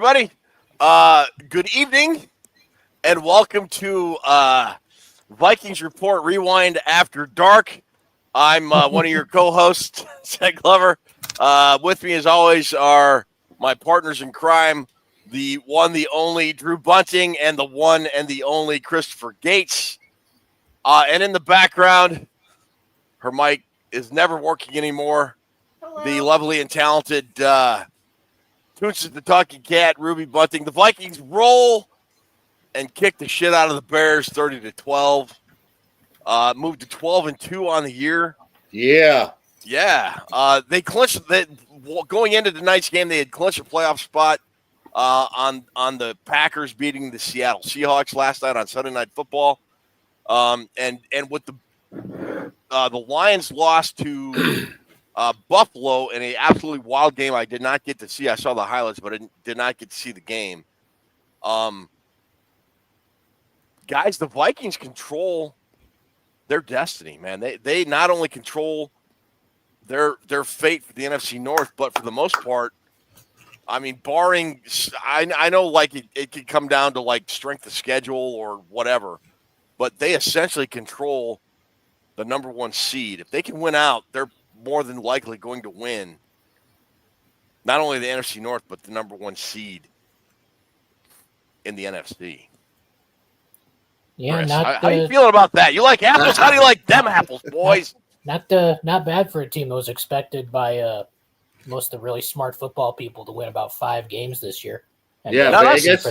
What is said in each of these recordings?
everybody. Good evening, and welcome to Vikings Report Rewind After Dark. I'm one of your co-hosts, Ted Glover. With me, as always, are my partners in crime, the one, the only Drew Bunting, and the one and the only Christopher Gates. And in the background, her mic is never working anymore. Hello. The lovely and talented Toots the Talking Cat, Ruby Bunting. The Vikings roll and kick the shit out of the Bears, 30-12. Moved to 12-2 on the year. Yeah. They clinched that going into tonight's game. They had clinched a playoff spot on the Packers beating the Seattle Seahawks last night on Sunday Night Football. And with the Lions lost to Buffalo in an absolutely wild game I did not get to see. I saw the highlights, but I did not get to see the game. Guys, the Vikings control their destiny, man. They not only control their fate for the NFC North, but for the most part, I mean, barring I know like it could come down to like strength of schedule or whatever, but they essentially control the number one seed. If they can win out, they're more than likely going to win not only the NFC North, but the number one seed in the NFC. Yeah, Chris, not how you feeling about that? You like apples? How do you like them apples, boys? Not bad for a team that was expected by most of the really smart football people to win about 5 games this year. And Yeah, not Vegas.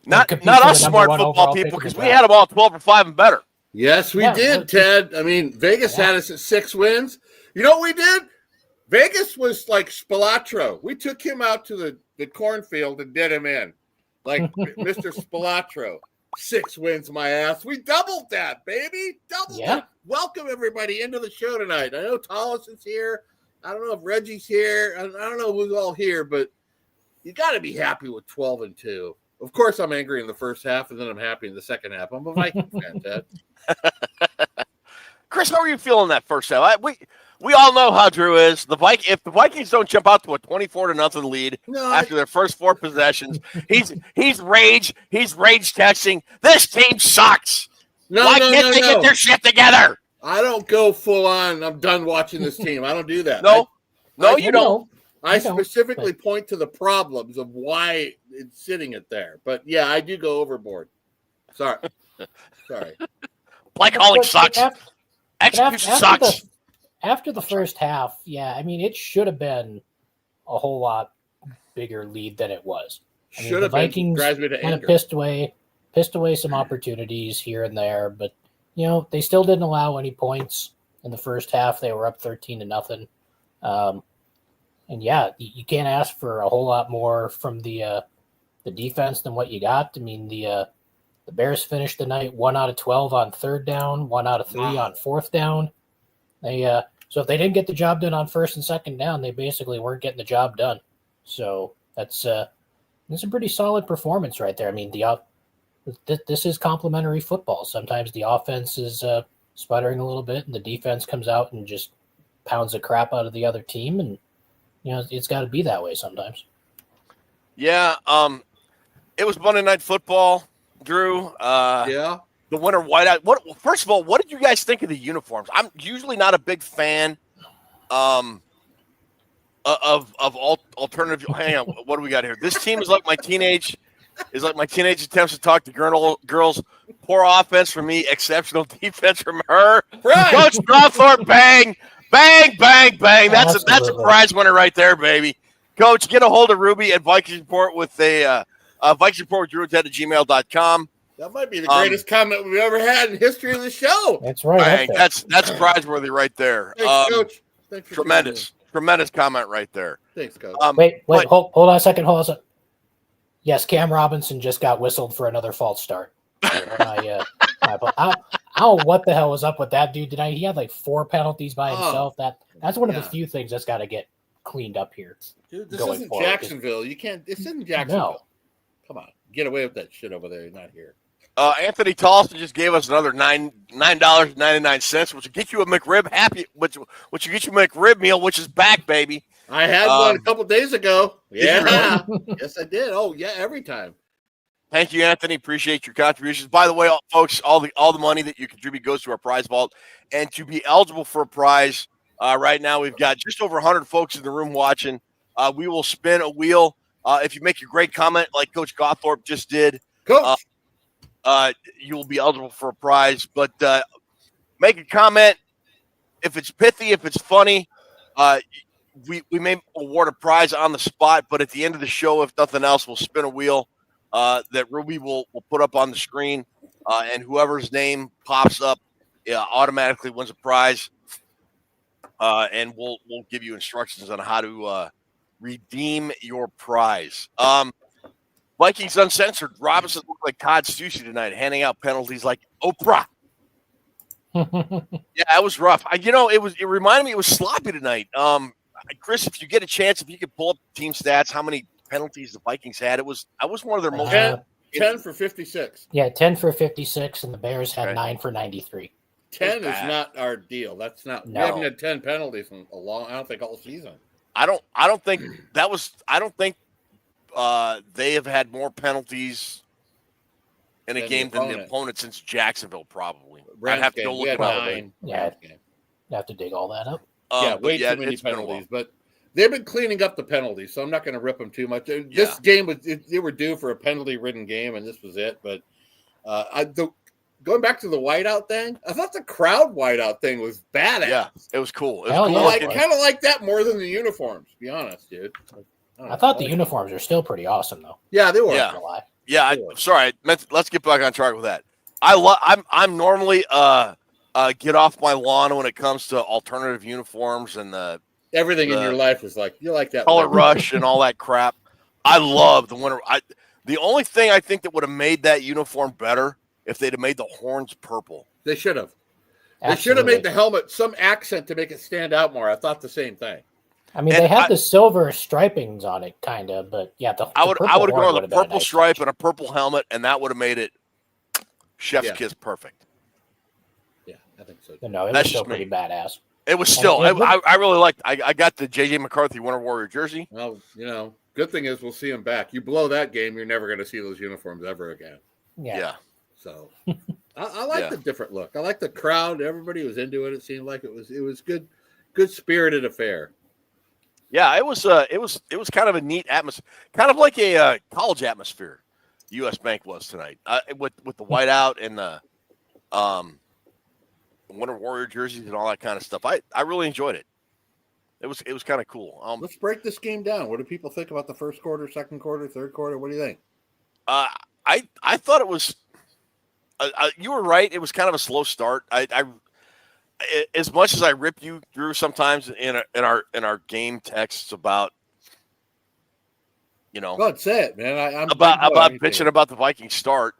Not us smart football people, because we had them all 12 or 5 and better. Yes, we did, Ted. I mean, Vegas had us at 6 wins. You know what we did? Vegas was like Spilatro. We took him out to the cornfield and did him in. Like Mr. Spilatro. 6 wins, my ass. We doubled that, baby. Doubled it. Welcome, everybody, into the show tonight. I know Tallis is here. I don't know if Reggie's here. I don't know who's all here, but you got to be happy with 12-2. Of course, I'm angry in the first half, and then I'm happy in the second half. I'm a Viking fan, Ted. Chris, how are you feeling that first half? We all know how Drew is. If the Vikings don't jump out to a 24-0 lead after their first 4 possessions, he's rage texting. This team sucks. Why can't they get their shit together? I don't go full on. I'm done watching this team. I don't do that. You don't. I specifically point to the problems of why it's sitting it there. But yeah, I do go overboard. Sorry. Play calling sucks. Execution sucks. After the first half, I mean, it should have been a whole lot bigger lead than it was. The Vikings kind of pissed away some opportunities here and there, but they still didn't allow any points in the first half. They were up 13-0. And you can't ask for a whole lot more from the defense than what you got. I mean, the Bears finished the night 1 out of 12 on 3rd down, 1 out of 3 on 4th down. So if they didn't get the job done on 1st and 2nd down, they basically weren't getting the job done. So that's a pretty solid performance right there. I mean, this is complimentary football. Sometimes the offense is sputtering a little bit, and the defense comes out and just pounds the crap out of the other team, and it's got to be that way sometimes. Yeah, it was Monday Night Football, Drew. The winter whiteout. First of all, what did you guys think of the uniforms? I'm usually not a big fan of alternative. Hang on, what do we got here? This team is like my teenage attempts to talk to girls. Poor offense from me, exceptional defense from her. Right. Coach Crawford, bang, bang, bang, bang. That's a prize winner right there, baby. Coach, get a hold of Ruby at Vikings Report with Vikings Report with Drew at gmail.com. That might be the greatest comment we've ever had in history of the show. That's right. That's prize-worthy right there. Thanks, Coach. Thanks for tremendous comment right there. Thanks, Coach. Hold on a second. Yes, Cam Robinson just got whistled for another false start. I don't know what the hell was up with that dude tonight. He had like 4 penalties by himself. That's one of the few things that's got to get cleaned up here. Dude, this isn't Jacksonville. You can't. This isn't Jacksonville. No. Come on, get away with that shit over there. You're not here. Anthony Tolson just gave us another $9.99, which will get you a McRib which will get you a McRib meal, which is back, baby. I had one a couple days ago. Yeah. Yes, I did. Oh, yeah, every time. Thank you, Anthony. Appreciate your contributions. By the way, folks, all the money that you contribute goes to our prize vault. And to be eligible for a prize, right now we've got just over 100 folks in the room watching. We will spin a wheel. If you make a great comment like Coach Gothorpe just did, Coach, you will be eligible for a prize. But make a comment. If it's pithy, if it's funny, we may award a prize on the spot. But at the end of the show, if nothing else, we'll spin a wheel that Ruby will put up on the screen. And whoever's name pops up automatically wins a prize. And we'll give you instructions on how to redeem your prize. Vikings Uncensored. Robinson looked like Todd Stussy tonight, handing out penalties like Oprah. Yeah, that was rough. It reminded me it was sloppy tonight. Chris, if you get a chance, if you could pull up team stats, how many penalties the Vikings had? I was one of their most 10 for 56. Yeah, 10 for 56, and the Bears had 9 for 93. 10 is not our deal. That's not. No. We haven't had 10 penalties in a long. I don't think all season. I don't think they have had more penalties in a game than the opponent since Jacksonville, probably. I'd have to go look at it. Yeah, you have to dig all that up. Way too many penalties, but they've been cleaning up the penalties, so I'm not going to rip them too much. This game they were due for a penalty-ridden game, and this was it. But going back to the whiteout thing, I thought the crowd whiteout thing was badass. Yeah, it was cool. It was cool. Kind of like that more than the uniforms, to be honest, dude. I thought the uniforms are still pretty awesome, though. Yeah, they were. Yeah, sorry. Let's get back on track with that. I'm normally get off my lawn when it comes to alternative uniforms and everything in your life is like you like that color rush and all that crap. I love the winter. The only thing I think that would have made that uniform better if they'd have made the horns purple. They should have. Absolutely. They should have made the helmet some accent to make it stand out more. I thought the same thing. I mean, they had the silver stripings on it, kind of, but yeah, I would have gone with a purple stripe and a purple helmet, and that would have made it chef's kiss perfect. Yeah, I think so. No, it was still pretty badass. It was still. I really liked. I got the J.J. McCarthy Winter Warrior jersey. Well, good thing is we'll see him back. You blow that game, you're never going to see those uniforms ever again. Yeah. So I like the different look. I like the crowd. Everybody was into it. It seemed like it was good spirited affair. Yeah, it was kind of a neat atmosphere, kind of like a college atmosphere. U.S. Bank was tonight with the whiteout and the Winter Warrior jerseys and all that kind of stuff. I really enjoyed it. It was kind of cool. Let's break this game down. What do people think about the first quarter, second quarter, third quarter? What do you think? I thought it was. You were right. It was kind of a slow start. I as much as I rip you through sometimes in our game texts about, Go ahead, say it, man. I'm about bitching about the Vikings start.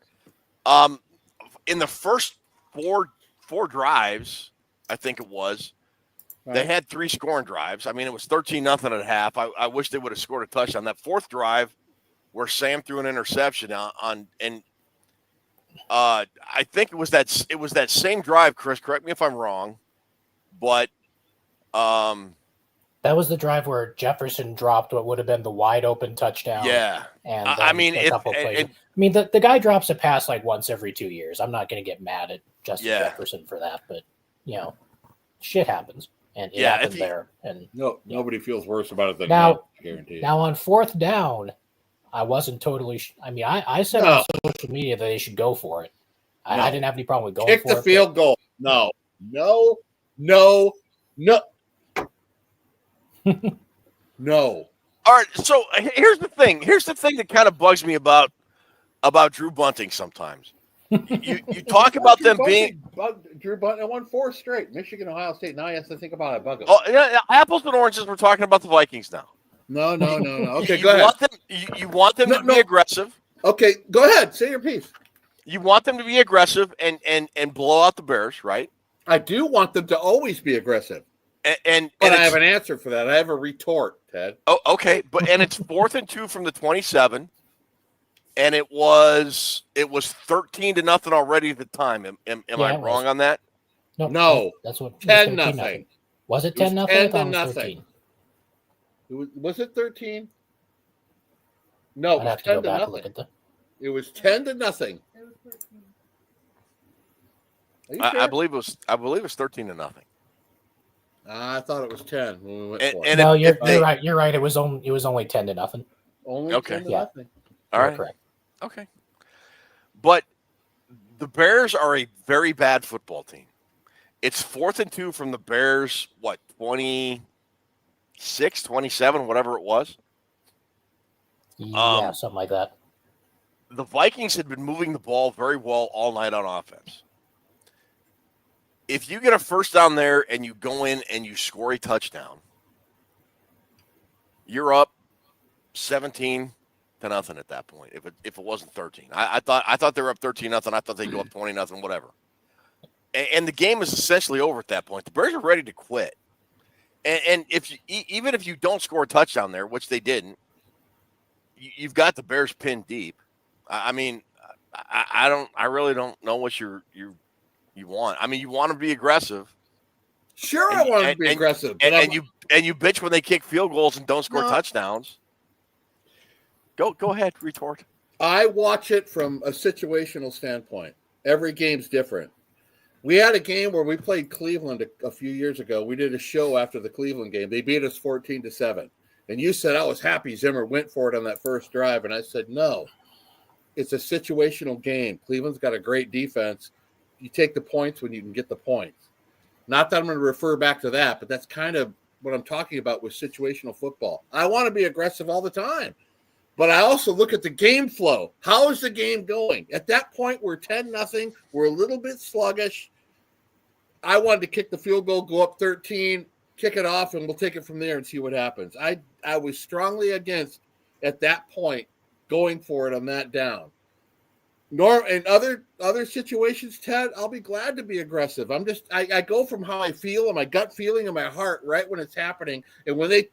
In the first four drives, I think it was, they had 3 scoring drives. I mean, it was 13-0 at half. I wish they would have scored a touchdown. That fourth drive, where Sam threw an interception I think it was that same drive, Chris. Correct me if I'm wrong, but that was the drive where Jefferson dropped what would have been the wide open touchdown. Yeah, and the guy drops a pass like once every 2 years. I'm not going to get mad at Justin Jefferson for that, but shit happens, and it happened there. And nobody feels worse about it than now. Guaranteed. Now on fourth down, I wasn't totally. I said on social media that they should go for it. I didn't have any problem with going for it. Kick the field goal. No. No. All right. So here's the thing. Here's the thing that kind of bugs me about Drew Bunting sometimes. You talk about them being Drew Bunting won 4 straight. Michigan, Ohio State. Now he has to think about it. Bug him. Oh yeah, apples and oranges. We're talking about the Vikings now. No. Okay, go ahead. You want them to be aggressive. Okay, go ahead. Say your piece. You want them to be aggressive and blow out the Bears, right? I do want them to always be aggressive. But I have an answer for that. I have a retort, Ted. Oh, okay. And it's 4th and 2 from the 27, and it was 13-0 already at the time. Am I wrong on that? No. That's what 10-0. Was it 10-0? 10-0. Was it 13? No, it was 10 to nothing. It was 10 to nothing. It was 13. Are you sure? I believe it was 13 to nothing. I thought it was 10 when we went for it. And no, you're right. You're right. It was only 10 to nothing. Only 10 to nothing. All right. Correct. Okay. But the Bears are a very bad football team. It's 4th and 2 from the Bears, 26, 27, whatever it was? Yeah, something like that. The Vikings had been moving the ball very well all night on offense. If you get a first down there and you go in and you score a touchdown, you're up 17 to nothing at that point. If it wasn't 13, I thought they were up 13-0. I thought they'd go up 20-0, whatever. And the game is essentially over at that point. The Bears are ready to quit. And even if you don't score a touchdown there, which they didn't, you've got the Bears pinned deep. I mean, I really don't know what you want. I mean, you want to be aggressive. Sure, I want to be aggressive. And you bitch when they kick field goals and don't score touchdowns. Go ahead, retort. I watch it from a situational standpoint. Every game's different. We had a game where we played Cleveland a few years ago. We did a show after the Cleveland game. They beat us 14-7. And you said, I was happy Zimmer went for it on that first drive. And I said, no, it's a situational game. Cleveland's got a great defense. You take the points when you can get the points. Not that I'm going to refer back to that, but that's kind of what I'm talking about with situational football. I want to be aggressive all the time. But I also look at the game flow. How is the game going? At that point, we're 10-0. We're a little bit sluggish. I wanted to kick the field goal, go up 13, kick it off, and we'll take it from there and see what happens. I was strongly against, at that point, going for it on that down. In other situations, Ted, I'll be glad to be aggressive. I go from how I feel and my gut feeling and my heart right when it's happening. And when the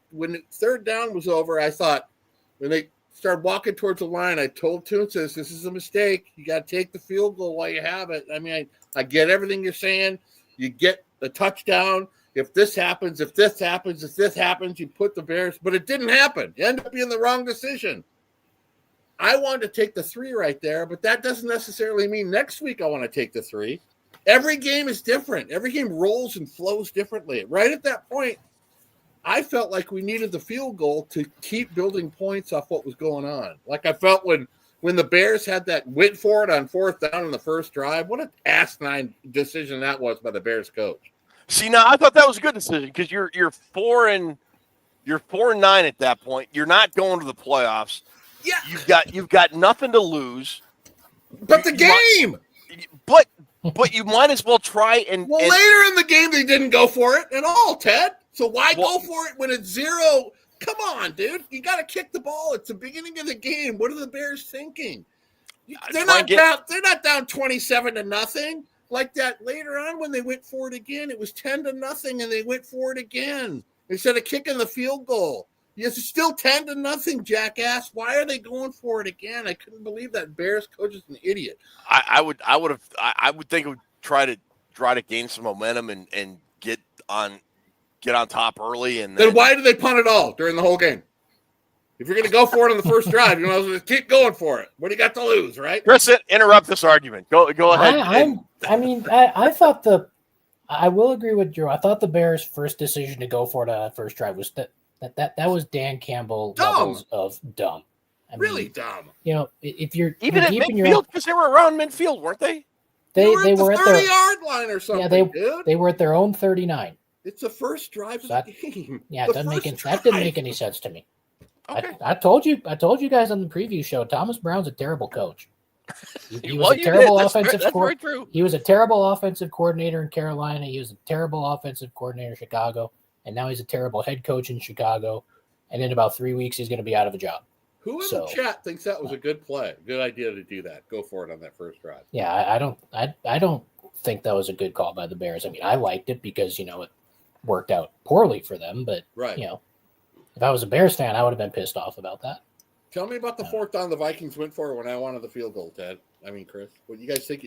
third down was over, I thought, when they started walking towards the line, I told Toonsis, this is a mistake. You got to take the field goal while you have it. I mean, I get everything you're saying. You get the touchdown. If this happens, you put the Bears. But it didn't happen. It ended up being the wrong decision. I wanted to take the 3 right there, but that doesn't necessarily mean next week I want to take the 3. Every game is different. Every game rolls and flows differently. Right at that point, I felt like we needed the field goal to keep building points off what was going on. Like I felt when the Bears had that went for it on 4th down in the first drive, what an asinine decision that was by the Bears coach. See, now I thought that was a good decision because you're 4-9 at that point. You're not going to the playoffs. Yeah, you've got nothing to lose. But the game. But you might as well try and. Well, later in the game they didn't go for it at all, Ted. So why go for it when it's 0? Come on, dude. You got to kick the ball. It's the beginning of the game. What are the Bears thinking? They're not down 27-0 like that. Later on, when they went for it again, it was 10-0, and they went for it again instead of kicking the field goal. Yes, it's still 10-0, jackass. Why are they going for it again? I couldn't believe that Bears coach is an idiot. I would think it would try to gain some momentum and get on top early. And then why did they punt it all during the whole game? If you're going to go for it on the first drive, you know, keep going for it. What do you got to lose, right? Chris, interrupt this argument. Go ahead. I will agree with Drew. I thought the Bears' first decision to go for it on that first drive was that was Dan Campbell levels of dumb. Really dumb. You know, if you're even at midfield, because they were around midfield, weren't they? They were at the 30-yard line or something. Yeah, they were at their own 39. It's the first drive of the game. Yeah, that didn't make any sense to me. Okay. I told you guys on the preview show, Thomas Brown's a terrible coach. He was a terrible offensive coordinator. He was a terrible offensive coordinator in Carolina. He was a terrible offensive coordinator in Chicago. And now he's a terrible head coach in Chicago. And in about 3 weeks, he's going to be out of a job. Who in the chat thinks that was a good play? Good idea to do that. Go for it on that first drive. Yeah, I don't think that was a good call by the Bears. I mean, I liked it because, you know, it worked out poorly for them. But, you know, if I was a Bears fan, I would have been pissed off about that. Tell me about the 4th down the Vikings went for when I wanted the field goal, Ted. I mean, Chris, what do you guys think?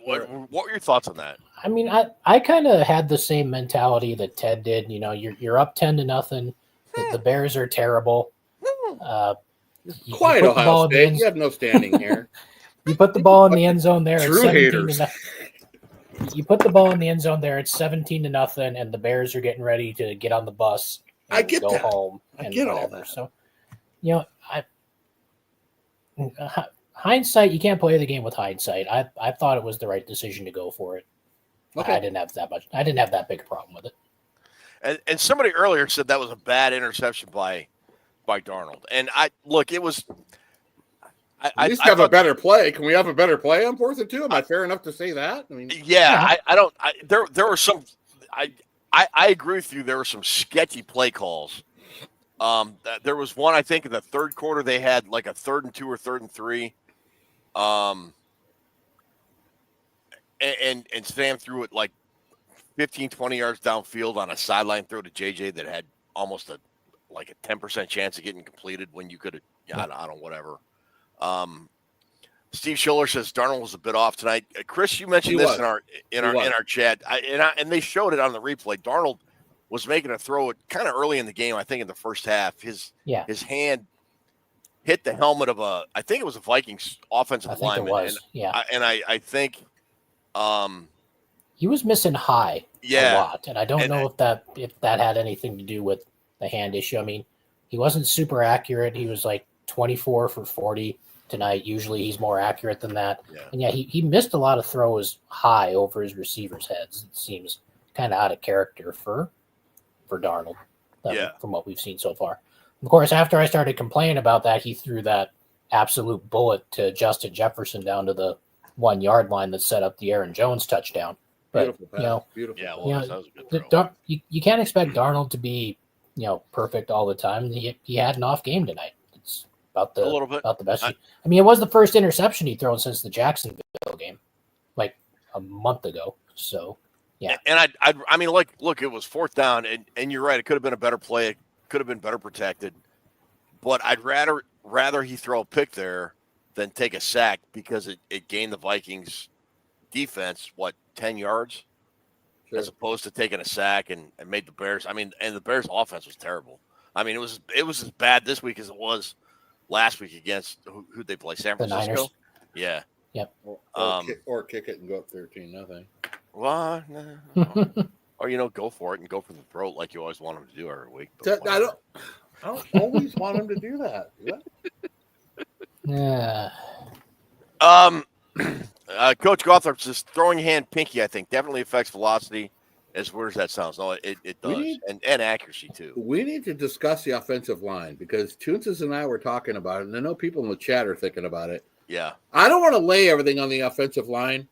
What were your thoughts on that? I mean, I kind of had the same mentality that Ted did. You know, you're up 10-0. The Bears are terrible. Quiet, Ohio State. You have no standing here. You put the ball in the end zone there. True haters. You put the ball in the end zone there. It's 17-0, and the Bears are getting ready to get on the bus and go home. I get all that. So, hindsight, you can't play the game with hindsight. I thought it was the right decision to go for it. Okay. I didn't have that big a problem with it. And somebody earlier said that was a bad interception by Darnold. And it was. At least have a better play. Can we have a better play on 4th and 2? Am I fair enough to say that? I mean, I don't. There were some. I agree with you. There were some sketchy play calls. There was one, I think, in the third quarter. They had like a 3rd and 2 or 3rd and 3. And Sam threw it like 15, 20 yards downfield on a sideline throw to JJ that had almost a 10% chance of getting completed when you could have. I don't know, whatever. Steve Schiller says Darnold was a bit off tonight. Chris, you mentioned this in our chat, and they showed it on the replay. Darnold was making a throw kind of early in the game. I think in the first half, his hand hit the helmet of I think it was a Vikings offensive lineman. It was. I think he was missing high a lot, and I don't know if that had anything to do with the hand issue. I mean, he wasn't super accurate. He was like 24 for 40 tonight. Usually he's more accurate than that. Yeah. And he missed a lot of throws high over his receivers' heads. It seems kind of out of character for Darnold from what we've seen so far. Of course, after I started complaining about that, he threw that absolute bullet to Justin Jefferson down to the 1 yard line that set up the Aaron Jones touchdown. But, beautiful. Yeah, that was a good throw. You can't expect Darnold to be, perfect all the time. He had an off game tonight. It's about the best. It was the first interception he'd thrown since the Jacksonville game, like a month ago. So, yeah. And look, it was 4th down, and you're right. It could have been a better play. It could have been better protected. But I'd rather he throw a pick there than take a sack because it gained the Vikings defense 10 yards, as opposed to taking a sack and made the Bears. And the Bears offense was terrible. It was as bad this week as it was last week against who'd they play? San Francisco. The Niners. Yeah. Yep. Or kick it and go up 13-0. Well, no. Or go for it and go for the throat like you always want them to do every week. I don't always want them to do that. Yeah. Coach Gothard says throwing hand pinky, I think, definitely affects velocity. As weird as that sounds, no, it does, and accuracy too. We need to discuss the offensive line because Toonces and I were talking about it, and I know people in the chat are thinking about it. Yeah, I don't want to lay everything on the offensive line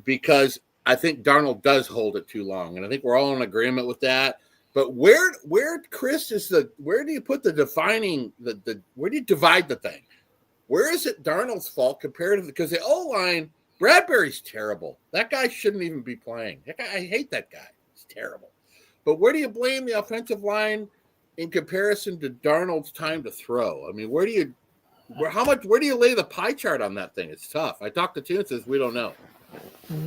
because I think Darnold does hold it too long, and I think we're all in agreement with that. But where Chris is where do you put the defining where do you divide the thing? Where is it Darnold's fault compared to because the O-line, Bradbury's terrible. That guy shouldn't even be playing. I hate that guy. He's terrible. But where do you blame the offensive line in comparison to Darnold's time to throw? Where do you lay the pie chart on that thing? It's tough. I talked to Tune says we don't know.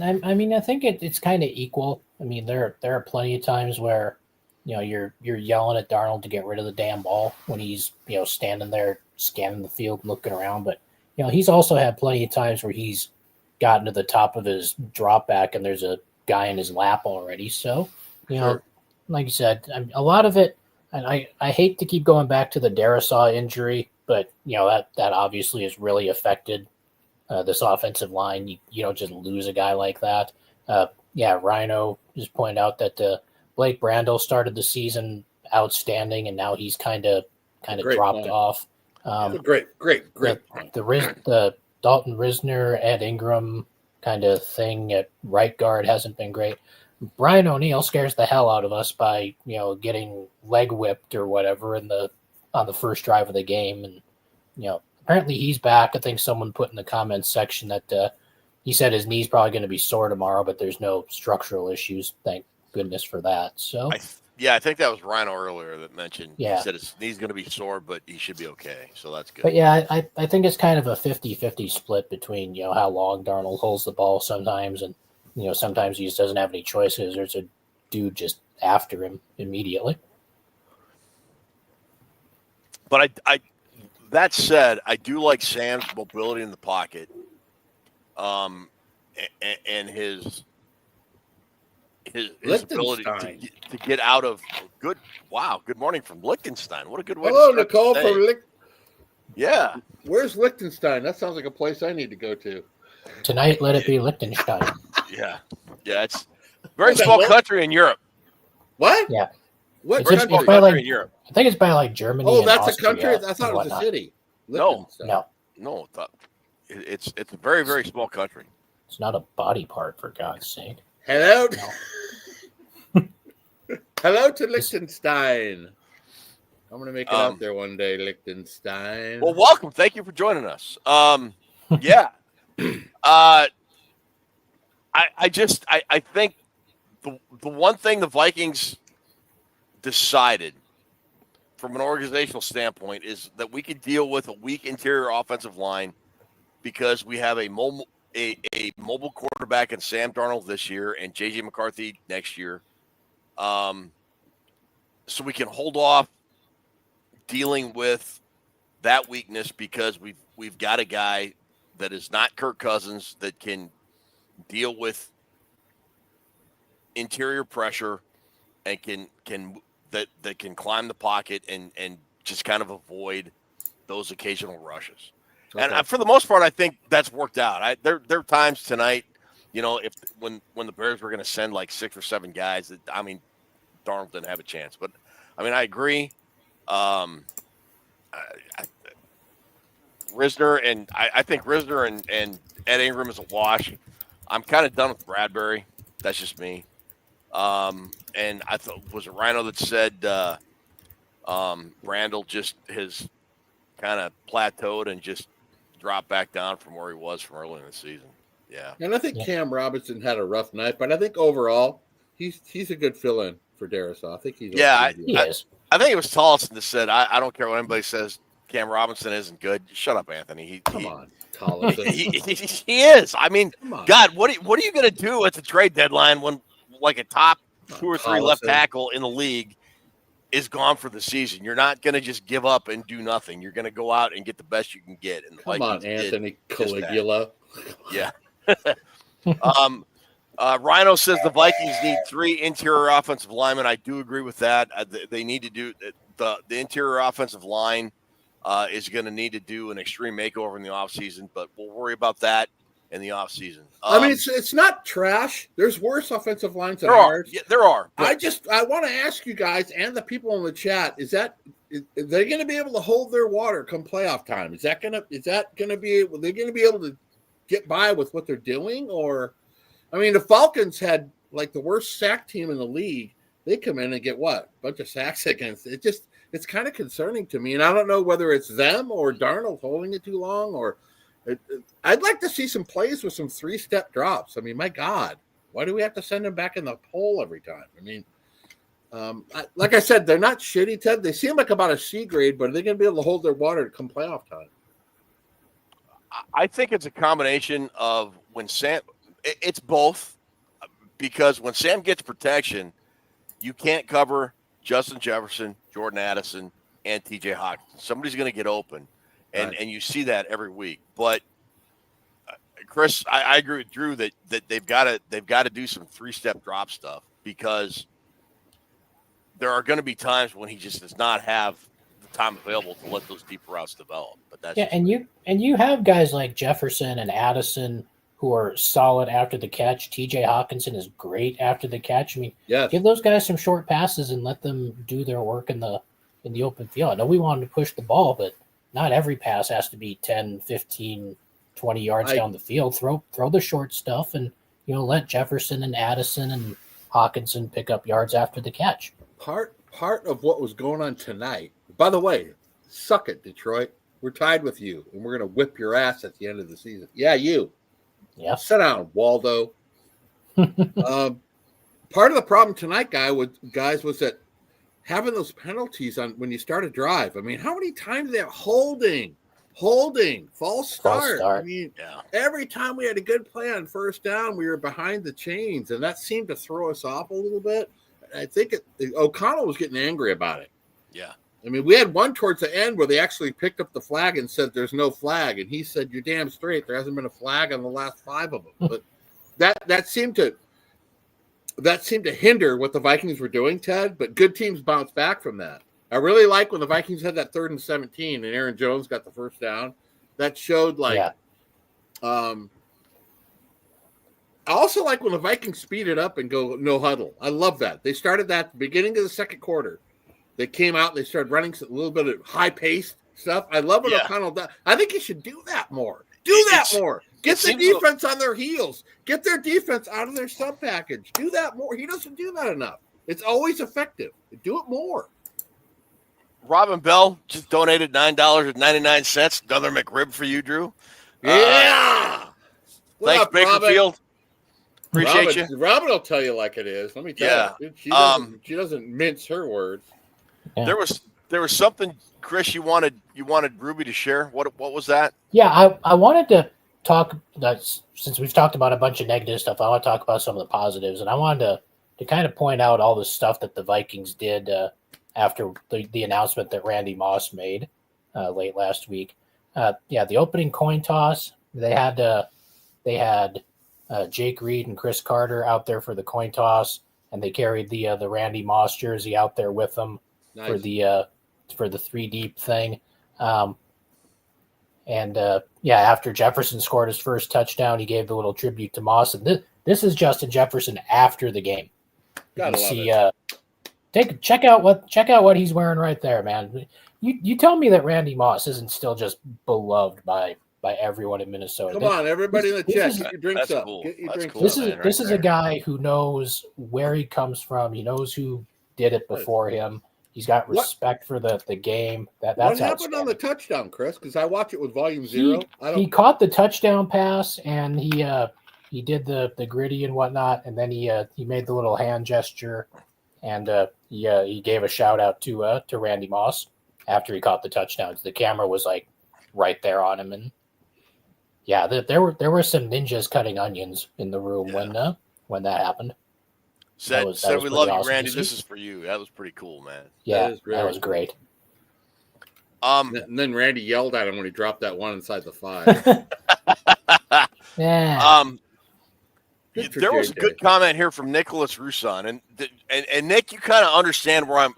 I think it's kind of equal. There are plenty of times where you're yelling at Darnold to get rid of the damn ball when he's standing there scanning the field, looking around. But he's also had plenty of times where he's gotten to the top of his drop back and there's a guy in his lap already. So, like you said, a lot of it, and I hate to keep going back to the Darisaw injury, but that obviously has really affected this offensive line. You don't just lose a guy like that. Rhino just pointed out that Blake Brandel started the season outstanding, and now he's kind of dropped off. Great. The Dalton Risner, Ed Ingram kind of thing at right guard hasn't been great. Brian O'Neill scares the hell out of us by getting leg whipped or whatever on the first drive of the game, and apparently he's back. I think someone put in the comments section that he said his knee's probably going to be sore tomorrow, but there's no structural issues. Thank goodness for that. So I think that was Rhino earlier that mentioned. He said his knee's going to be sore, but he should be okay. So that's good. But I think it's kind of a 50-50 split between how long Darnold holds the ball sometimes, and sometimes he just doesn't have any choices. There's a dude just after him immediately. But I that said, I do like Sam's mobility in the pocket, and his ability to get out of good. Wow, good morning from Liechtenstein. What a good way. Hello, to start Nicole from Liechtenstein. Yeah. Where's Liechtenstein? That sounds like a place I need to go to. Tonight, let it be Liechtenstein. Yeah. It's very small country in Europe. What? Yeah. What country? It's by in Europe? I think it's by like Germany. Oh, that's Austria a country. I thought it was a city. No. It's a very, very small country. It's not a body part, for God's sake. Hello. No. Hello to Liechtenstein. I'm going to make it out there one day, Liechtenstein. Well, welcome. Thank you for joining us. Yeah. I think the one thing the Vikings decided from an organizational standpoint is that we could deal with a weak interior offensive line because we have a mobile quarterback in Sam Darnold this year and J.J. McCarthy next year. So we can hold off dealing with that weakness because we've got a guy that is not Kirk Cousins that can deal with interior pressure and can climb the pocket and just kind of avoid those occasional rushes. Okay. And for the most part, I think that's worked out. There are times tonight, when the Bears were going to send like 6 or 7 guys, Darnold didn't have a chance. But I agree. Risner and I think Risner and Ed Ingram is a wash. I'm kind of done with Bradbury. That's just me. And I thought, was it Rhino that said Randall just has kind of plateaued and just dropped back down from where he was from early in the season. Yeah. And I think Cam Robinson had a rough night, but I think overall he's a good fill-in for Darisaw. I think he's he is. I think it was Tollison that said, I don't care what anybody says, Cam Robinson isn't good. Shut up, Anthony. Come on, Tollison. He is. God, what are you going to do at the trade deadline when like a top 2 or 3 left tackle in the league is gone for the season? You're not going to just give up and do nothing. You're going to go out and get the best you can get. And Come on, Anthony Caligula. Yeah. Rhino says the Vikings need 3 interior offensive linemen. I do agree with that. They need to do the interior offensive line is going to need to do an extreme makeover in the offseason, but we'll worry about that in the offseason. It's not trash. There's worse offensive lines than ours. Yeah, there are. I want to ask you guys and the people in the chat: are they going to be able to hold their water come playoff time? Are they going to be able to get by with what they're doing? Or, the Falcons had like the worst sack team in the league. They come in and get what? A bunch of sacks against it. It's kind of concerning to me. And I don't know whether it's them or Darnold holding it too long, or I'd like to see some plays with some 3-step drops. My God, why do we have to send them back in the hole every time? Like I said, they're not shitty, Ted. They seem like about a C grade, but are they going to be able to hold their water come playoff time? I think it's a combination of when Sam – it's both, because when Sam gets protection, you can't cover Justin Jefferson, Jordan Addison, and T.J. Hawkins. Somebody's going to get open, and you see that every week. But Chris, I agree with Drew that they've got to do some 3-step drop stuff, because there are going to be times when he just does not have the time available to let those deep routes develop. But that's and you have guys like Jefferson and Addison who are solid after the catch. TJ Hawkinson is great after the catch. Give those guys some short passes and let them do their work in the open field. I know we want them to push the ball, but not every pass has to be 10, 15, 20 yards down the field. Throw the short stuff and let Jefferson and Addison and Hawkinson pick up yards after the catch. Part of what was going on tonight, by the way, suck it, Detroit. We're tied with you, and we're going to whip your ass at the end of the season. Yeah, you. Yeah. Sit down, Waldo. Part of the problem tonight, guys, was that having those penalties on when you start a drive. How many times they have holding, false start. Every time we had a good play on first down, we were behind the chains, and that seemed to throw us off a little bit. I think O'Connell was getting angry about it. Yeah. I mean, we had one towards the end where they actually picked up the flag and said there's no flag, and he said, "You're damn straight. There hasn't been a flag on the last 5 of them." But that seemed to hinder what the Vikings were doing, Ted. But good teams bounced back from that. I really like when the Vikings had that 3rd and 17 and Aaron Jones got the first down. That showed I also like when the Vikings speed it up and go no huddle. I love that. They started that at the beginning of the second quarter. They came out and they started running a little bit of high-paced stuff. I love when O'Connell does. I think he should do that more. More. Get the defense on their heels. Get their defense out of their sub package. Do that more. He doesn't do that enough. It's always effective. Do it more. Robin Bell just donated $9.99. Another McRib for you, Drew. Yeah. Thanks, Bakerfield. Appreciate you. Robin will tell you like it is. Let me tell you. She doesn't mince her words. Yeah. There was something, Chris, you wanted Ruby to share. What was that? Yeah, I wanted to talk, since we've talked about a bunch of negative stuff, I want to talk about some of the positives, and I wanted to kind of point out all the stuff that the Vikings did after the announcement that Randy Moss made late last week. The opening coin toss, they had Jake Reed and Chris Carter out there for the coin toss, and they carried the Randy Moss jersey out there with them. Nice. For the 3 deep thing. After Jefferson scored his first touchdown, he gave the little tribute to Moss. And this is Justin Jefferson after the game. Gotta love it. Check out what he's wearing right there, man. You tell me that Randy Moss isn't still just beloved by everyone in Minnesota. Come on, everybody in the chat, get your drinks up. Cool. Get your drinks up. This is a guy who knows where he comes from. He knows who did it before him. He's got respect for the game. That's what happened on the touchdown, Chris? Because I watch it with volume 0. He caught the touchdown pass, and he did the gritty and whatnot, and then he made the little hand gesture, and he gave a shout out to Randy Moss after he caught the touchdown. The camera was like right there on him, and there were some ninjas cutting onions in the room when that happened. Said we love you, Randy. This is for you. That was pretty cool, man. Yeah, that was great. And then Randy yelled at him when he dropped that one inside the 5. Yeah. There was a good comment here from Nicholas Rousson, and Nick, you kind of understand what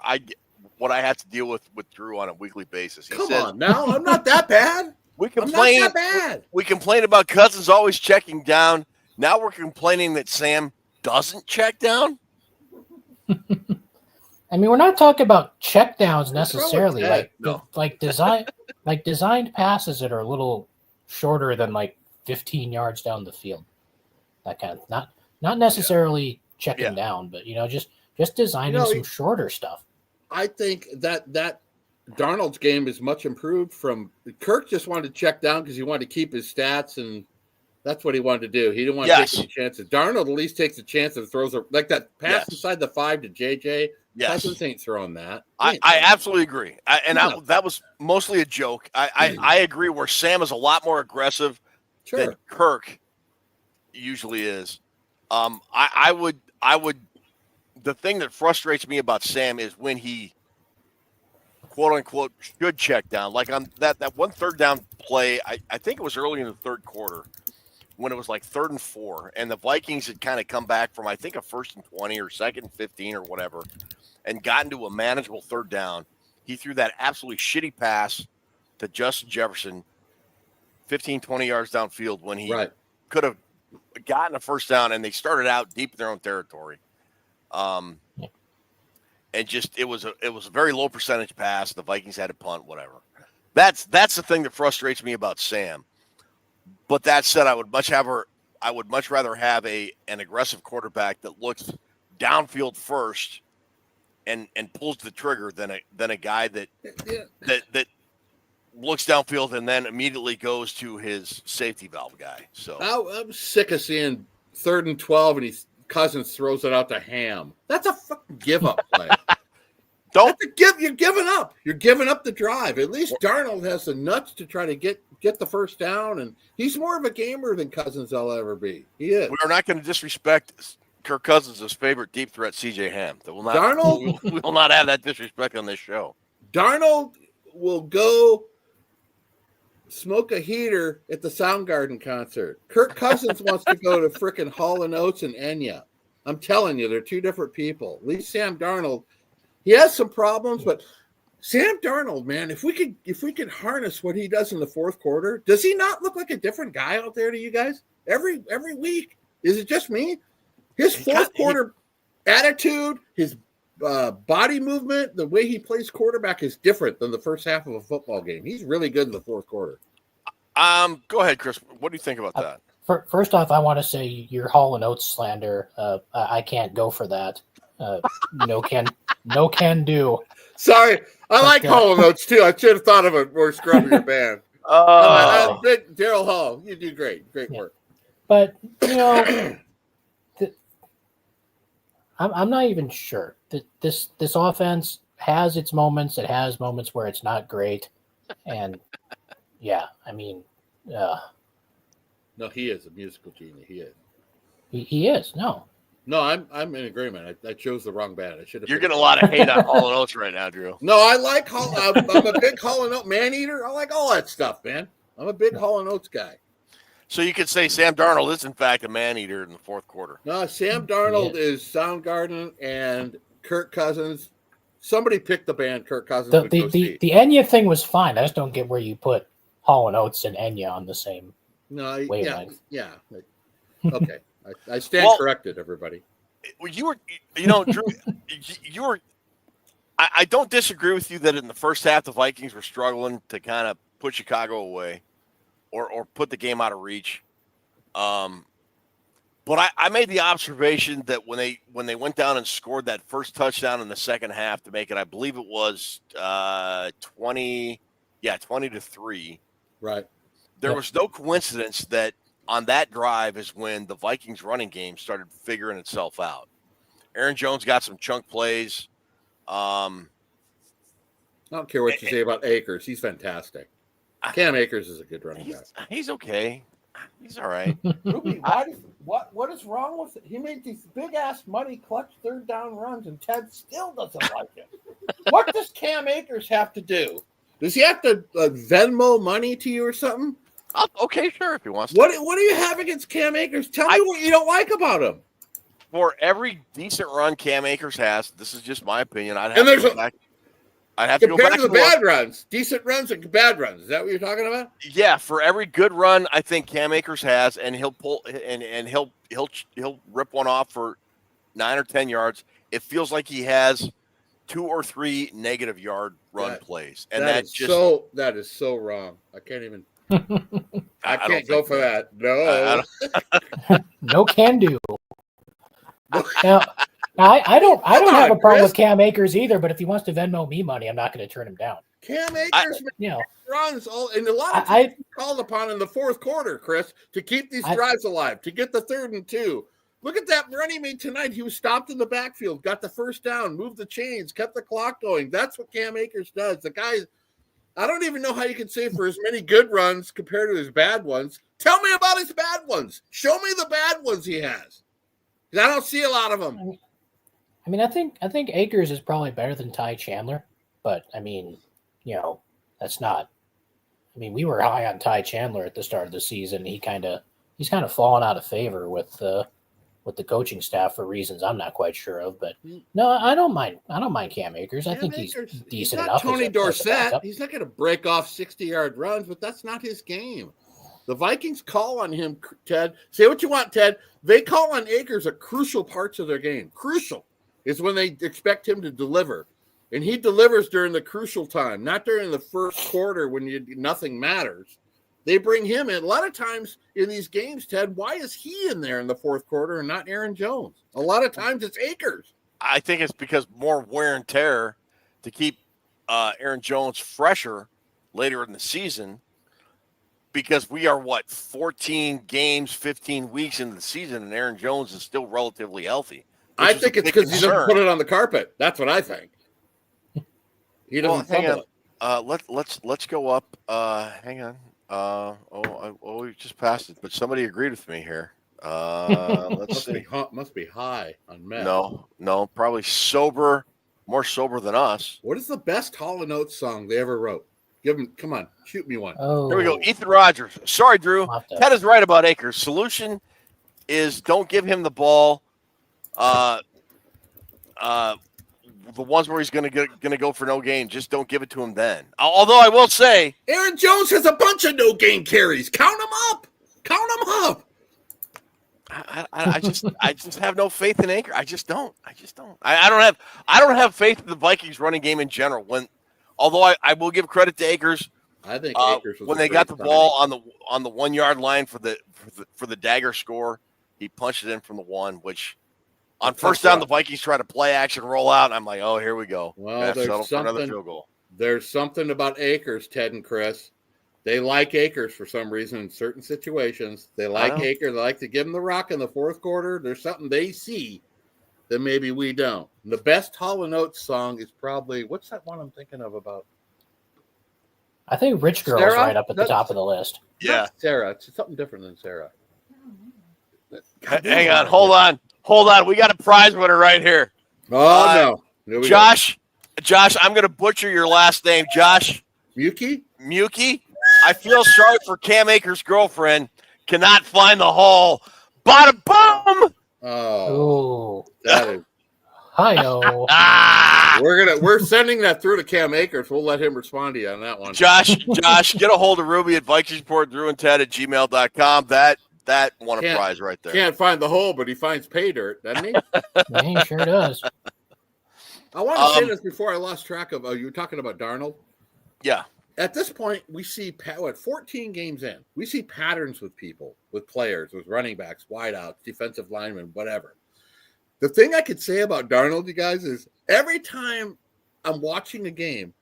I have to deal with Drew on a weekly basis. He says, on now, I'm not that bad. We complain about Cousins always checking down. Now we're complaining that Sam doesn't check down. I mean, we're not talking about check downs necessarily. Designed passes that are a little shorter than 15 yards down the field. That kind of not necessarily checking down, but just designing some shorter stuff. I think that Darnold's game is much improved from Kirk. Just wanted to check down because he wanted to keep his stats, and that's what he wanted to do. He didn't want to take any chances. Darnold at least takes a chance and throws like that pass inside the 5 to JJ. Cousins ain't throwing that. I absolutely agree. That was mostly a joke. I agree where Sam is a lot more aggressive than Kirk usually is. I would. The thing that frustrates me about Sam is when he, quote unquote, should check down. Like on that one 3rd down play, I think it was early in the 3rd quarter when it was 3rd and 4, and the Vikings had kind of come back from, I think, a 1st and 20 or 2nd and 15 or whatever, and gotten to a manageable 3rd down. He threw that absolutely shitty pass to Justin Jefferson 15, 20 yards downfield when he could have gotten a 1st down, and they started out deep in their own territory. And just it was a very low percentage pass. The Vikings had to punt, whatever. That's the thing that frustrates me about Sam. But that said, I would much rather have an aggressive quarterback that looks downfield first and pulls the trigger than a guy that looks downfield and then immediately goes to his safety valve guy. So I'm sick of seeing 3rd and 12 and Cousins throws it out to Ham. That's a fucking give up play. You're giving up. You're giving up the drive. At least Darnold has the nuts to try to get the 1st down, and he's more of a gamer than Cousins will ever be. He is. We are not going to disrespect Kirk Cousins' favorite deep threat, C.J. Ham. That will not. Darnold, we will not have that disrespect on this show. Darnold will go smoke a heater at the Soundgarden concert. Kirk Cousins wants to go to frickin' Hall & Oates and Enya. I'm telling you, they're two different people. At least Sam Darnold, he has some problems, but Sam Darnold, man, if we could harness what he does in the fourth quarter, does he not look like a different guy out there to you guys every week? Is it just me? His fourth quarter attitude, his body movement, the way he plays quarterback is different than the first half of a football game. He's really good in the fourth quarter. Go ahead, Chris. What do you think about that? First off, I want to say your Hall & Oates slander. I can't go for that. No can do. Sorry, I like Hall & Oates too. I should have thought of a more scrubbier band. Big Daryl Hall, you do great work. But I'm not even sure that this offense has its moments. It has moments where it's not great, and yeah, I mean, no, he is a musical genius. He is. He is. No, I'm in agreement. I chose the wrong band. I should have. You're getting a lot of hate on Hall & Oates right now, Drew. No, I like Hall. I'm a big Hall & Oates man eater. I like all that stuff, man. I'm a big Hall & Oates guy. So you could say Sam Darnold is in fact a man eater in the fourth quarter. No, Sam Darnold is Soundgarden and Kirk Cousins. Somebody picked the band Kirk Cousins. The Enya thing was fine. I just don't get where you put Hall & Oates and Enya on the same wavelength. Yeah. Okay. I stand corrected, everybody. You were, Drew, you were. I don't disagree with you that in the first half the Vikings were struggling to kind of put Chicago away, or put the game out of reach. But I made the observation that when they went down and scored that first touchdown in the second half to make it, I believe it was 20-3. Right. There was no coincidence that on that drive is when the Vikings running game started figuring itself out. Aaron Jones got some chunk plays. I don't care what you say about Akers. He's fantastic. Cam Akers is a good running back. He's okay. He's all right. Ruby, what is wrong with it? He made these big-ass money clutch third down runs, and Ted still doesn't like it. What does Cam Akers have to do? Does he have to Venmo money to you or something? Okay, sure, if he wants to. What do you have against Cam Akers? Tell me what you don't like about him. For every decent run Cam Akers has, this is just my opinion. I'd have to go back to the bad runs, decent runs and bad runs. Is that what you're talking about? Yeah, for every good run I think Cam Akers has, and he'll pull and he'll rip one off for 9 or 10 yards. It feels like he has 2 or 3 negative yard run plays, and that is so wrong. I can't even. I can't go for that. No, no can do. Now, I don't have a problem with Cam Akers either. But if he wants to Venmo me money, I'm not going to turn him down. Cam Akers, runs and a lot of times called upon in the fourth quarter, Chris, to keep these drives alive, to get the 3rd and 2. Look at that run he made tonight. He was stopped in the backfield, got the first down, moved the chains, kept the clock going. That's what Cam Akers does. The guy. I don't even know how you can say for as many good runs compared to his bad ones. Tell me about his bad ones. Show me the bad ones he has. Because I don't see a lot of them. I mean, I think Akers is probably better than Ty Chandler, but I mean, that's not. I mean, we were high on Ty Chandler at the start of the season. He's kind of fallen out of favor with the coaching staff for reasons I'm not quite sure of. But no, I don't mind Cam Akers. I think he's decent enough. Tony Dorsett. He's not going to break off 60-yard runs, but that's not his game. The Vikings call on him, Ted. Say what you want, Ted. They call on Akers at crucial parts of their game. Crucial is when they expect him to deliver. And he delivers during the crucial time, not during the first quarter when nothing matters. They bring him in. A lot of times in these games, Ted, why is he in there in the fourth quarter and not Aaron Jones? A lot of times it's Akers. I think it's because more wear and tear to keep Aaron Jones fresher later in the season, because we are 14 games, 15 weeks into the season, and Aaron Jones is still relatively healthy. I think it's because he doesn't put it on the carpet. That's what I think. He doesn't fumble it. Let's go up. Hang on. We just passed it, but somebody agreed with me here. Let's see. Must be high on meth. No, probably sober, more sober than us. What is the best Hall & Oates song they ever wrote? Come on, shoot me one. Oh, here we go. Ethan Rogers. Sorry, Drew. Ted is right about Akers. Solution is don't give him the ball. The ones where he's going to go for no gain, just don't give it to him then. Although I will say, Aaron Jones has a bunch of no gain carries. Count them up. I just have no faith in Akers. I just don't. I don't have faith in the Vikings running game in general. Although I will give credit to Akers. I think Akers was when they got the ball on the 1 yard line for the dagger score, he punched it in from the 1, which on first down the Vikings try to play action roll out. And I'm like, oh, here we go. Well, there's for another field goal. There's something about Akers, Ted and Chris. They like Akers for some reason in certain situations. They like Akers. They like to give him the rock in the fourth quarter. There's something they see that maybe we don't. And the best Hall & Oates song is probably, what's that one I'm thinking of about? I think Rich Girl is right up at the top of the list. Yeah. Sarah. It's something different than Sarah. Hang on. Hold on. We got a prize winner right here. Oh, no. Josh, I'm going to butcher your last name. Josh. Muki? I feel sorry for Cam Akers' girlfriend. Cannot find the hole. Bada boom! Oh, that is. Hi-yo. We're sending that through to Cam Akers. We'll let him respond to you on that one. Josh, get a hold of Ruby at VikingsReport@gmail.com. That won a prize right there. Can't find the hole, but he finds pay dirt, doesn't he? Yeah, he sure does. I want to say this before I lost track of. You were talking about Darnold. Yeah. At this point, we see 14 games in. We see patterns with people, with players, with running backs, wideouts, defensive linemen, whatever. The thing I could say about Darnold, you guys, is every time I'm watching a game,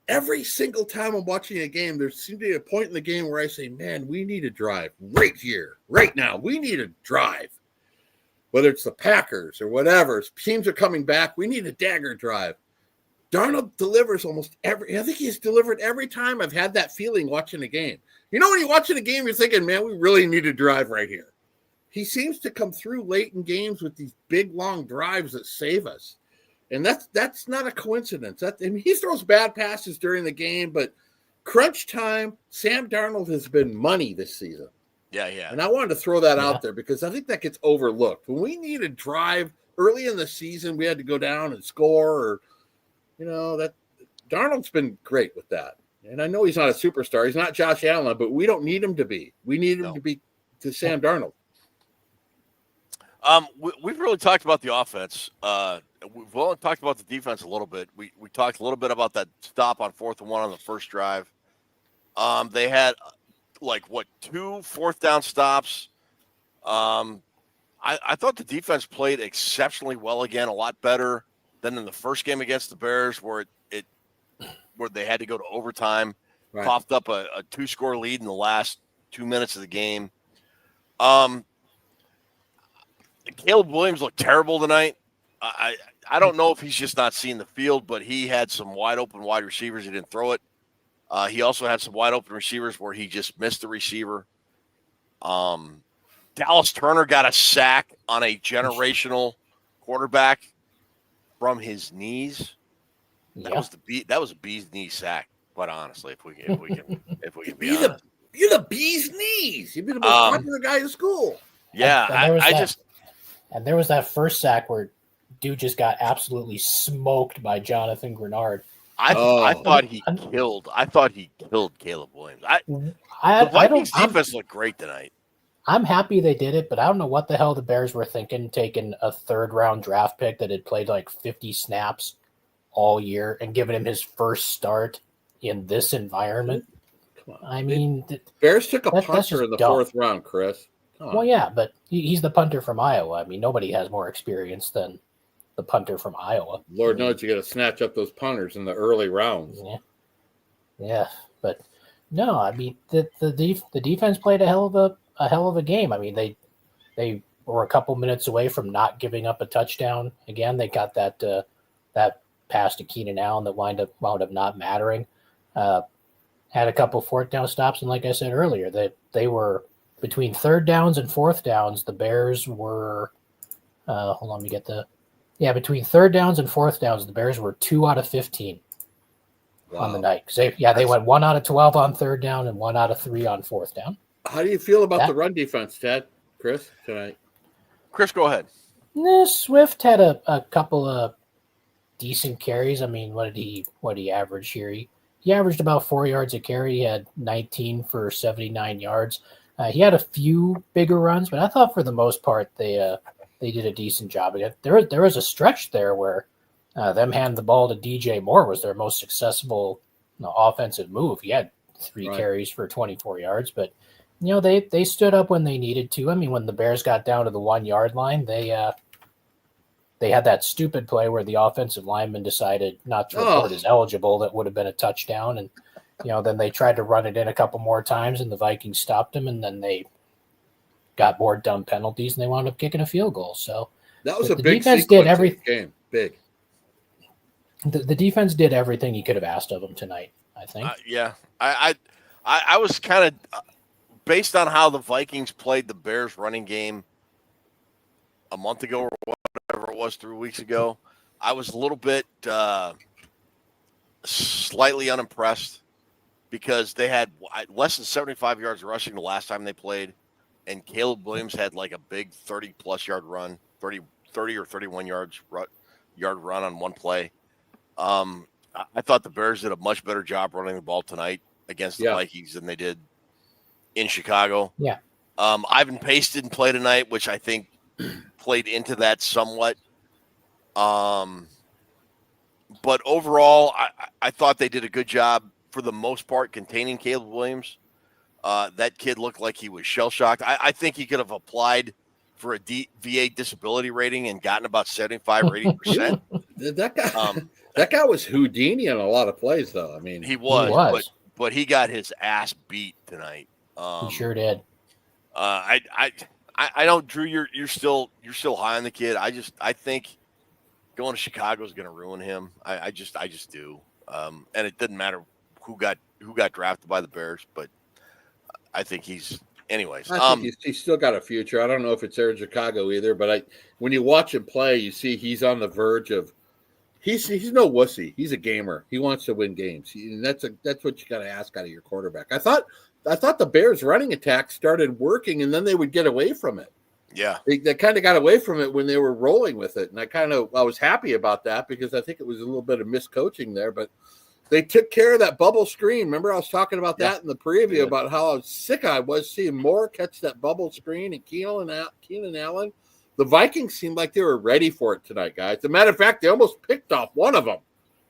every single time I'm watching a game, there seems to be a point in the game where I say, man, we need a drive right here, right now. We need a drive. Whether it's the Packers or whatever, teams are coming back. We need a dagger drive. Darnold delivers almost every. I think he's delivered every time I've had that feeling watching a game. You know, when you're watching a game, you're thinking, man, we really need a drive right here. He seems to come through late in games with these big, long drives that save us. And that's not a coincidence. He throws bad passes during the game, but crunch time, Sam Darnold has been money this season. Yeah. And I wanted to throw that out there because I think that gets overlooked. When we need a drive early in the season, we had to go down and score, or that Darnold's been great with that. And I know he's not a superstar. He's not Josh Allen, but we don't need him to be. We need him to be to Sam Darnold. We've really talked about the offense. We've only talked about the defense a little bit. We talked a little bit about that stop on 4th and 1 on the first drive. They had 2 fourth-down stops. I thought the defense played exceptionally well again, a lot better than in the first game against the Bears, where they had to go to overtime, coughed up a 2-score lead in the last 2 minutes of the game. Caleb Williams looked terrible tonight. I don't know if he's just not seeing the field, but he had some wide open wide receivers. He didn't throw it. He also had some wide open receivers where he just missed the receiver. Dallas Turner got a sack on a generational quarterback from his knees. That was a bee's knee sack, quite honestly, if we can be honest. You're the bee's knees. You've been the most popular guy in school. Yeah, and there was that first sack where dude just got absolutely smoked by Jonathan Grenard. I thought he killed Caleb Williams. The Vikings defense looked great tonight. I'm happy they did it, but I don't know what the hell the Bears were thinking, taking a 3rd-round draft pick that had played 50 snaps all year and giving him his first start in this environment. Come on. I mean, Bears took a punter in the 4th round, Chris. Well, yeah, but he's the punter from Iowa. I mean, nobody has more experience than the punter from Iowa. Lord knows you got to snatch up those punters in the early rounds. Yeah, but no, I mean the defense played a hell of a game. I mean, they were a couple minutes away from not giving up a touchdown. Again, they got that pass to Keenan Allen that wound up not mattering. Had a couple 4th down stops, and like I said earlier, they were between third downs and fourth downs, the Bears were hold on, let me get between third downs and fourth downs, the Bears were 2 out of 15 on the night. They went 1 out of 12 on third down and 1 out of 3 on fourth down. How do you feel about the run defense, Ted? Chris, tonight? Chris, go ahead. Swift had a couple of decent carries. I mean, what did he average here? He averaged about 4 yards a carry. He had 19 for 79 yards. He had a few bigger runs, but I thought for the most part they did a decent job. There was a stretch there where them handing the ball to DJ Moore was their most successful offensive move. He had 3 carries for 24 yards, but they stood up when they needed to. I mean, when the Bears got down to the 1 yard line, they had that stupid play where the offensive lineman decided not to report as eligible. That would have been a touchdown. And, then they tried to run it in a couple more times and the Vikings stopped them. And then they got more dumb penalties and they wound up kicking a field goal. So that was the big defense did everything. Game. Big. The defense did everything you could have asked of them tonight, I think. I was kind of based on how the Vikings played the Bears running game a month ago or whatever it was 3 weeks ago. I was a little bit slightly unimpressed because they had less than 75 yards rushing the last time they played, and Caleb Williams had like a big 30-plus yard run, 30 or 31 yard run on one play. I thought the Bears did a much better job running the ball tonight against the Vikings than they did in Chicago. Yeah. Ivan Pace didn't play tonight, which I think played into that somewhat. But overall, I thought they did a good job for the most part containing Caleb Williams. That kid looked like he was shell-shocked. I think he could have applied for a VA disability rating and gotten about 75 or 80%. That guy was Houdini in a lot of plays, though. I mean, he was. But he got his ass beat tonight. He sure did. I don't, Drew. You're still high on the kid. I think going to Chicago is going to ruin him. I just do. And it doesn't matter who got drafted by the Bears, but I think he's. Anyways, I think he's still got a future. I don't know if it's there in Chicago either, but when you watch him play, you see he's on the verge of. He's no wussy. He's a gamer. He wants to win games, and that's what you got to ask out of your quarterback. I thought the Bears' running attack started working, and then they would get away from it. Yeah, they kind of got away from it when they were rolling with it, and I was happy about that because I think it was a little bit of miscoaching there, but they took care of that bubble screen. Remember, I was talking about that in the preview about how sick I was seeing Moore catch that bubble screen and Keenan Allen. The Vikings seemed like they were ready for it tonight, guys. As a matter of fact, they almost picked off one of them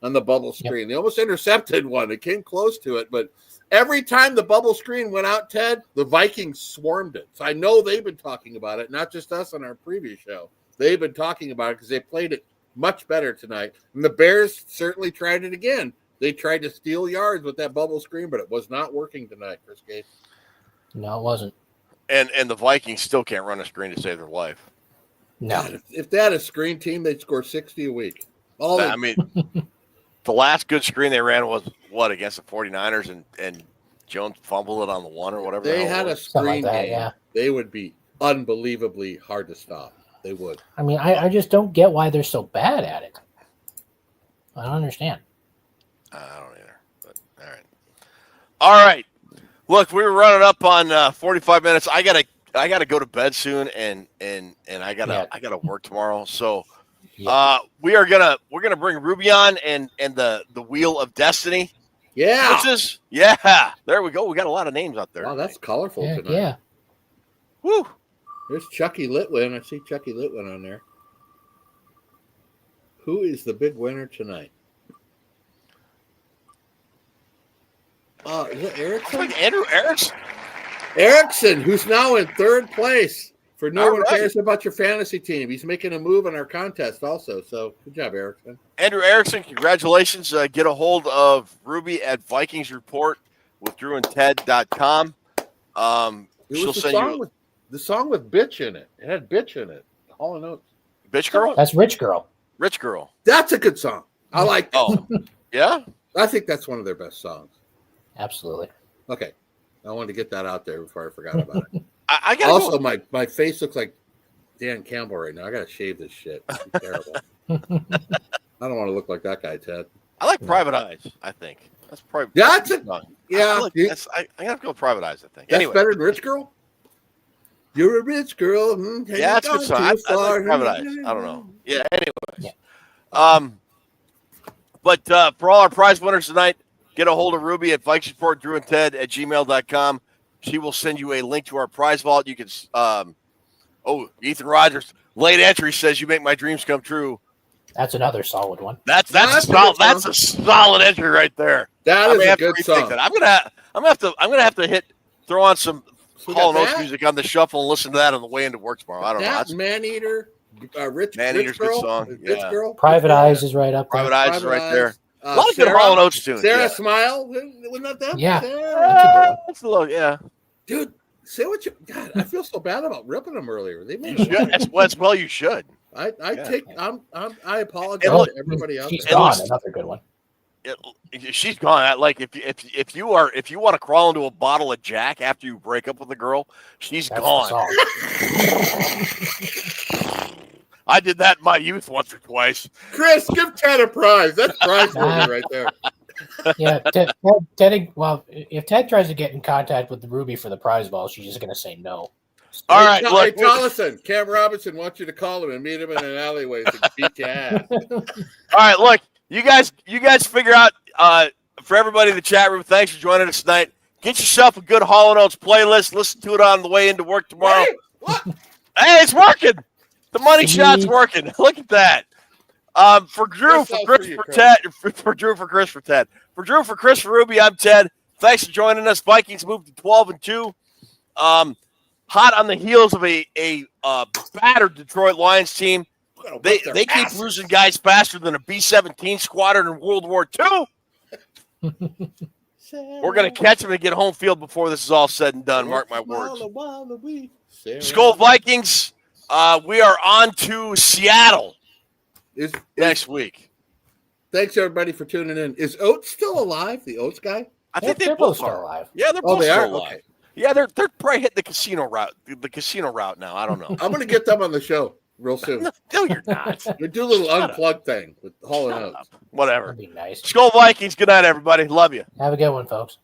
on the bubble screen. Yep. They almost intercepted one. It came close to it, but every time the bubble screen went out, Ted, the Vikings swarmed it. So I know they've been talking about it, not just us on our previous show. They've been talking about it because they played it much better tonight. And the Bears certainly tried it again. They tried to steal yards with that bubble screen, but it was not working tonight, Chris Gates. No, it wasn't. And the Vikings still can't run a screen to save their life. No. God, if they had a screen team, they'd score 60 a week. The last good screen they ran was against the 49ers, and Jones fumbled it on the one or whatever. They had a screen game. They would be unbelievably hard to stop. They would. I mean, I just don't get why they're so bad at it. I don't understand. I don't either. But all right. Look, we were running up on 45 minutes. I gotta go to bed soon, and I gotta work tomorrow. So we're gonna bring Ruby on and the Wheel of Destiny. Yeah. There we go. We got a lot of names out there. Wow, that's colorful tonight. Yeah. Woo. There's Chucky Litwin. I see Chucky Litwin on there. Who is the big winner tonight? Is it Erickson? Like Andrew Erickson. Erickson, who's now in third place for No One Cares About Your Fantasy Team. He's making a move in our contest also. So good job, Erickson. Andrew Erickson, congratulations. Get a hold of Ruby at Vikings Report with DrewandTed.com. She'll send you the song with Bitch in it. It had Bitch in it. All in Notes. Bitch Girl? That's Rich Girl. Rich Girl. That's a good song. I like that. Oh, yeah? I think that's one of their best songs. Absolutely. Okay. I wanted to get that out there before I forgot about it. I gotta also go. my face looks like Dan Campbell right now. I gotta shave this shit. It's terrible. I don't want to look like that guy, Ted. I like Private Eyes. I think that's probably yeah. I gotta go with Private Eyes. I think That's anyway. better than Rich Girl. You're a rich girl. Yeah, that's a good song. I like Private Eyes. I don't know. Yeah. Anyways, but for all our prize winners tonight, get a hold of Ruby at VikingsReportDrewandTed@gmail.com. She will send you a link to our prize vault. You can. Ethan Rogers, late entry says you make my dreams come true. That's another solid one. That's a solid entry right there. That is a good song. That. I'm gonna have to throw on some Hall & Oates music on the shuffle and listen to that on the way into work tomorrow. I don't know. Man-Eater, Rich Man-Eater's Girl, good song. Rich Girl. Private Eyes is right up there. Private Eyes is right there. A lot of good Hall & Oates tunes. Sarah Smile, wasn't that them? Yeah. That's a little, yeah. Dude, say what you. God, I feel so bad about ripping them earlier. They you should. As well, you should. I apologize to everybody out there. She's gone. Another good one. She's gone. Like if you want to crawl into a bottle of Jack after you break up with a girl, she's gone. I did that in my youth once or twice. Chris, give Ted a prize. That's prize money right there. Yeah, Ted. Well, if Ted tries to get in contact with Ruby for the prize ball, she's just going to say no. All right, look, Tollison, Cam Robinson wants you to call him and meet him in an alleyway to beat your ass. All right, look, you guys figure out for everybody in the chat room. Thanks for joining us tonight. Get yourself a good Hall & Oates playlist. Listen to it on the way into work tomorrow. Hey, what? Hey, it's working. The money shot's working. Look at that. For Drew, for Chris, for Ted, for Drew, for Chris, for Ted, for Drew, for Chris, for Ruby, I'm Ted. Thanks for joining us. Vikings moved to 12-2. Hot on the heels of a battered Detroit Lions team. They keep losing guys faster than a B-17 squadron in World War II. We're going to catch them and get home field before this is all said and done. Mark my words. Skol Vikings. We are on to Seattle next week. Thanks, everybody, for tuning in. Is Oates still alive, the Oates guy? I think they're both still alive. Yeah, they're both still alive. Okay. Yeah, they're probably hitting the casino route now. I don't know. I'm going to get them on the show real soon. No, you're not. We do a little unplugged thing with Hall & Oates. Whatever. That'd be nice. Skol Vikings. Good night, everybody. Love you. Have a good one, folks.